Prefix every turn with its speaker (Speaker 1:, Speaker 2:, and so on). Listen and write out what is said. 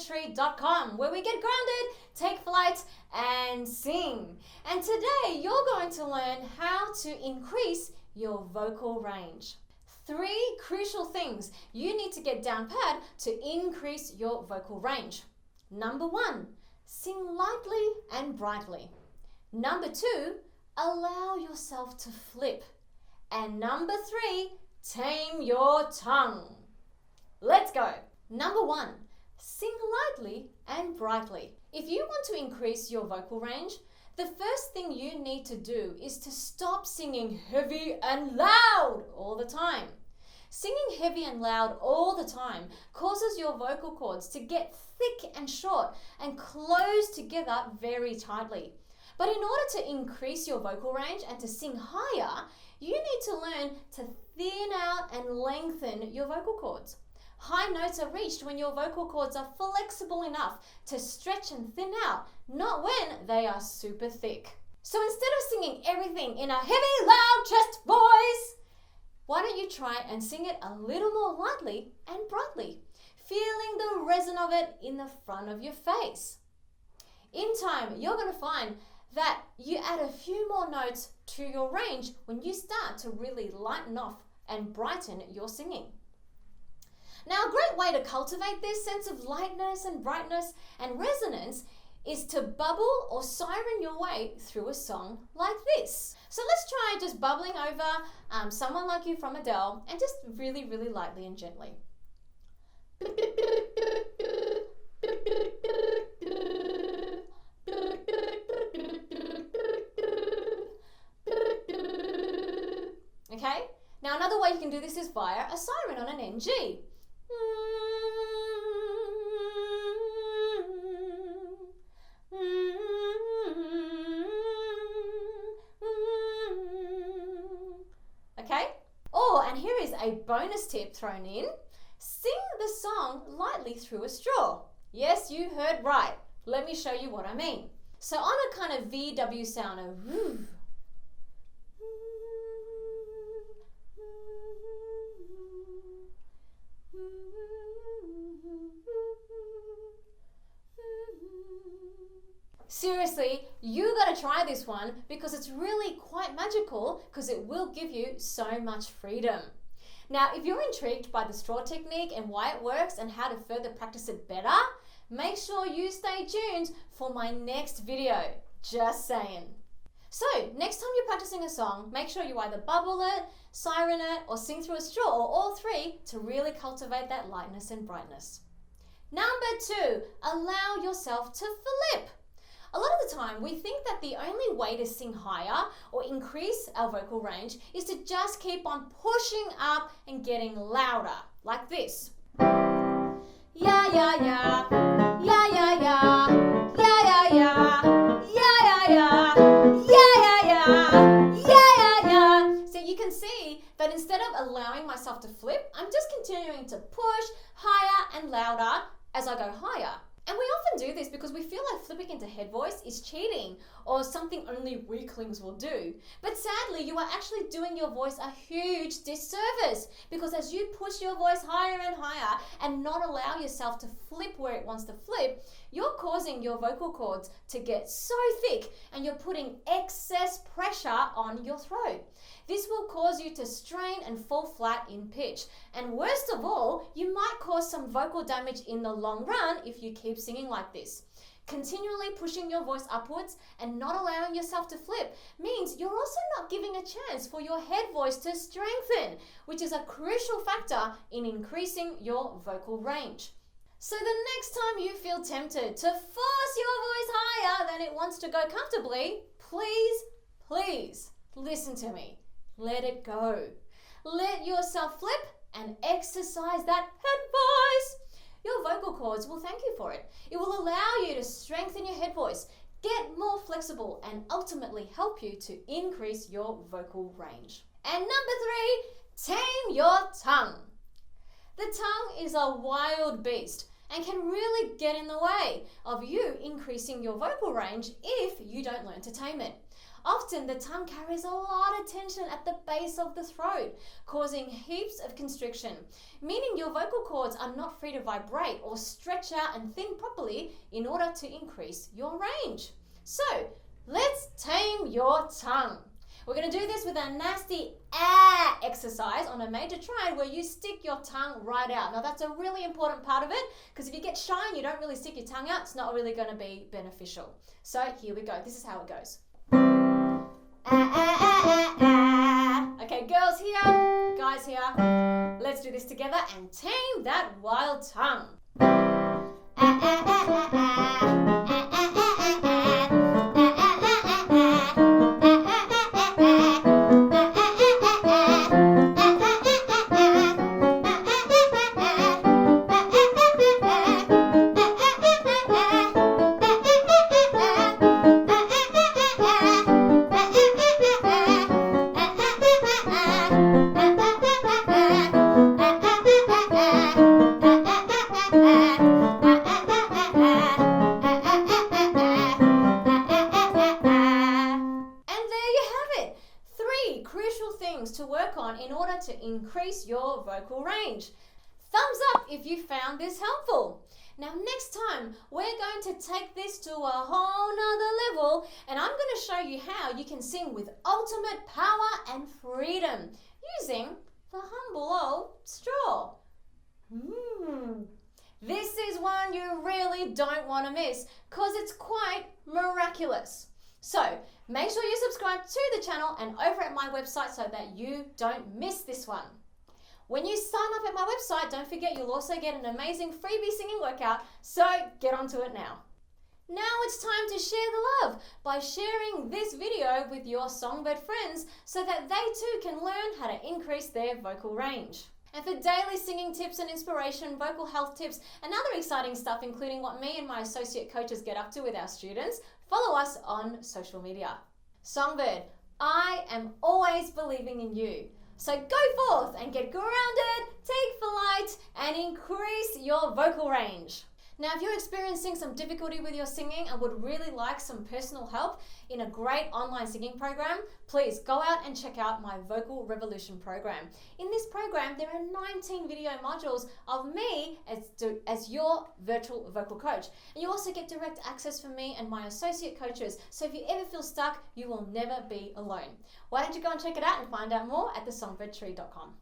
Speaker 1: songbird.com, where we get grounded, take flight, and sing. And today you're going to learn how to increase your vocal range. 3 crucial things you need to get down pat to increase your vocal range. Number 1, sing lightly and brightly. Number 2, allow yourself to flip. And number 3, tame your tongue. Let's go. Number 1, sing lightly and brightly. If you want to increase your vocal range, the first thing you need to do is to stop singing heavy and loud all the time. Singing heavy and loud all the time causes your vocal cords to get thick and short and close together very tightly. But in order to increase your vocal range and to sing higher, you need to learn to thin out and lengthen your vocal cords. High notes are reached when your vocal cords are flexible enough to stretch and thin out, not when they are super thick. So instead of singing everything in a heavy, loud chest voice, why don't you try and sing it a little more lightly and brightly, feeling the resin of it in the front of your face. In time, you're going to find that you add a few more notes to your range when you start to really lighten off and brighten your singing. Now, a great way to cultivate this sense of lightness and brightness and resonance is to bubble or siren your way through a song like this. So let's try just bubbling over Someone Like You from Adele, and just really, really lightly and gently. Okay, now another way you can do this is via a siren on an NG. Okay? Oh, and here is a bonus tip thrown in. Sing the song lightly through a straw. Yes, you heard right. Let me show you what I mean. So on a kind of VW sound, a woo. Seriously, you gotta try this one because it's really quite magical, because it will give you so much freedom. Now, if you're intrigued by the straw technique and why it works and how to further practice it better, make sure you stay tuned for my next video. Just saying. So, next time you're practicing a song, make sure you either bubble it, siren it, or sing through a straw, or all 3 to really cultivate that lightness and brightness. Number 2, allow yourself to flip. A lot of the time, we think that the only way to sing higher or increase our vocal range is to just keep on pushing up and getting louder, like this. Yeah, yeah, yeah, yeah, yeah, yeah, yeah, yeah, yeah, yeah, yeah, yeah, yeah, yeah, yeah, yeah, yeah. So you can see that instead of allowing myself to flip, I'm just continuing to push higher and louder as I go higher. And we often do this because we feel like flipping into head voice is cheating or something only weaklings will do. But sadly, you are actually doing your voice a huge disservice, because as you push your voice higher and higher and not allow yourself to flip where it wants to flip, you're causing your vocal cords to get so thick and you're putting excess pressure on your throat. This will cause you to strain and fall flat in pitch. And worst of all, you might cause some vocal damage in the long run if you keep singing like this. Continually pushing your voice upwards and not allowing yourself to flip means you're also not giving a chance for your head voice to strengthen, which is a crucial factor in increasing your vocal range. So the next time you feel tempted to force your voice higher than it wants to go comfortably, please listen to me. Let it go. Let yourself flip and exercise that head voice. Your vocal cords will thank you for it. It will allow you to strengthen your head voice, get more flexible, and ultimately help you to increase your vocal range. And number 3, tame your tongue. The tongue is a wild beast and can really get in the way of you increasing your vocal range if you don't learn to tame it. Often the tongue carries a lot of tension at the base of the throat, causing heaps of constriction, meaning your vocal cords are not free to vibrate or stretch out and thin properly in order to increase your range. So, let's tame your tongue. We're going to do this with a nasty exercise on a major triad where you stick your tongue right out. Now that's a really important part of it, because if you get shy and you don't really stick your tongue out, it's not really going to be beneficial. So here we go. This is how it goes. Okay, girls here, guys here. Let's do this together and tame that wild tongue. To work on in order to increase your vocal range. Thumbs up if you found this helpful. Now next time we're going to take this to a whole nother level, and I'm going to show you how you can sing with ultimate power and freedom using the humble old straw. This is one you really don't want to miss because it's quite miraculous. So make sure you subscribe to the channel and over at my website so that you don't miss this one. When you sign up at my website, don't forget you'll also get an amazing freebie singing workout, so get onto it now. Now it's time to share the love by sharing this video with your songbird friends so that they too can learn how to increase their vocal range. And for daily singing tips and inspiration, vocal health tips, and other exciting stuff, including what me and my associate coaches get up to with our students, follow us on social media. Songbird, I am always believing in you. So go forth and get grounded, take flight, and increase your vocal range. Now, if you're experiencing some difficulty with your singing and would really like some personal help in a great online singing program, please go out and check out my Vocal Revolution program. In this program, there are 19 video modules of me as your virtual vocal coach. And you also get direct access from me and my associate coaches. So if you ever feel stuck, you will never be alone. Why don't you go and check it out and find out more at thesongbird.tree.com.